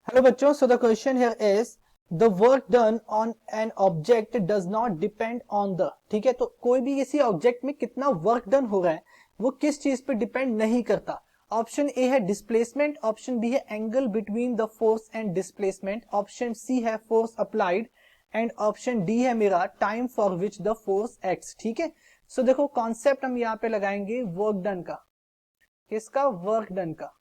Hello बच्चों, so the question here is the work done on an object does not depend on the. ठीक है, तो कोई भी किसी ऑब्जेक्ट में कितना वर्क डन हो रहा है वो किस चीज पे डिपेंड नहीं करता। ऑप्शन ए है डिस्प्लेसमेंट, ऑप्शन बी है angle between the force and displacement, option C है force applied and option D है मेरा time for which the force acts. ठीक है, सो देखो कॉन्सेप्ट हम यहाँ पे लगाएंगे वर्क डन का। किसका? वर्क डन का।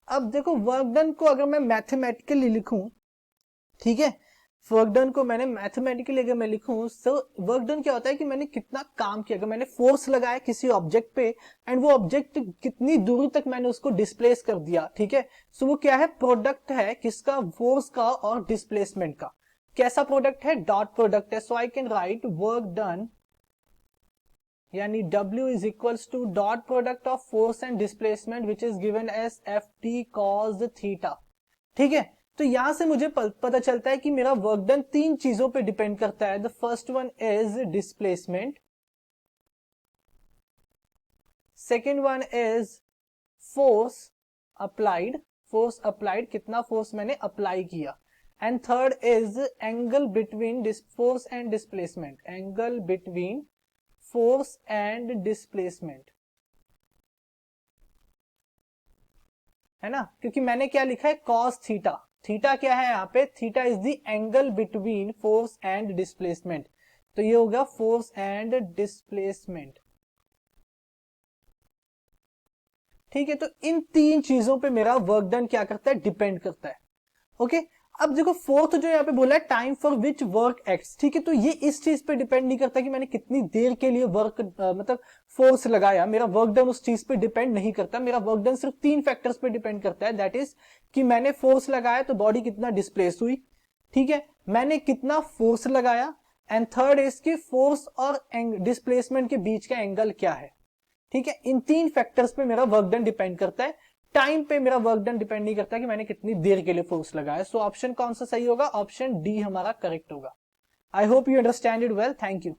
अब देखो वर्क डन को अगर मैं मैथमेटिकली लिखूं, ठीक है, वर्क डन को मैंने मैथमेटिकली अगर मैं लिखूं तो वर्क डन क्या होता है कि मैंने कितना काम किया। अगर मैंने फोर्स लगाया किसी ऑब्जेक्ट पे एंड वो ऑब्जेक्ट कितनी दूरी तक मैंने उसको डिस्प्लेस कर दिया, ठीक है, सो वो क्या है? प्रोडक्ट है किसका? फोर्स का और डिस्प्लेसमेंट का। कैसा प्रोडक्ट है? डॉट प्रोडक्ट है। So I can write work done यानी W is equals to dot product of force and displacement which is given as FT cos theta. ठीक है, तो यहां से मुझे पता चलता है कि मेरा वर्क डन तीन चीजों पे डिपेंड करता है। The first one is displacement, second one is force applied, force applied कितना फोर्स मैंने अप्लाई किया, and third is angle between force and displacement, angle between force and displacement, है ना, क्योंकि मैंने क्या लिखा है? Cos theta. थीटा क्या है यहाँ पे? Theta is the angle between force and displacement, तो ये होगा फोर्स एंड डिस्प्लेसमेंट। ठीक है, तो इन तीन चीजों पे मेरा वर्क डन क्या करता है? डिपेंड करता है। ओके, अब देखो फोर्थ जो यहाँ पे बोला है time for which work acts. ठीक है, तो ये इस चीज पे डिपेंड नहीं करता कि मैंने कितनी देर के लिए वर्क मतलब फोर्स लगाया। मेरा वर्क डन उस चीज पे डिपेंड नहीं करता। मेरा वर्क डन सिर्फ तीन फैक्टर्स पे डिपेंड करता है, दैट इज कि मैंने फोर्स लगाया तो बॉडी कितना डिस्प्लेस हुई, ठीक है, मैंने कितना फोर्स लगाया, एंड थर्ड इज कि फोर्स और डिस्प्लेसमेंट के बीच का एंगल क्या है। ठीक है, इन तीन फैक्टर्स पे मेरा वर्क डन डिपेंड करता है। टाइम पे मेरा वर्क डन डिपेंड नहीं करता कि मैंने कितनी देर के लिए फोर्स लगाया। सो ऑप्शन कौन सा सही होगा? ऑप्शन डी हमारा करेक्ट होगा। I hope you understand it well. Thank you.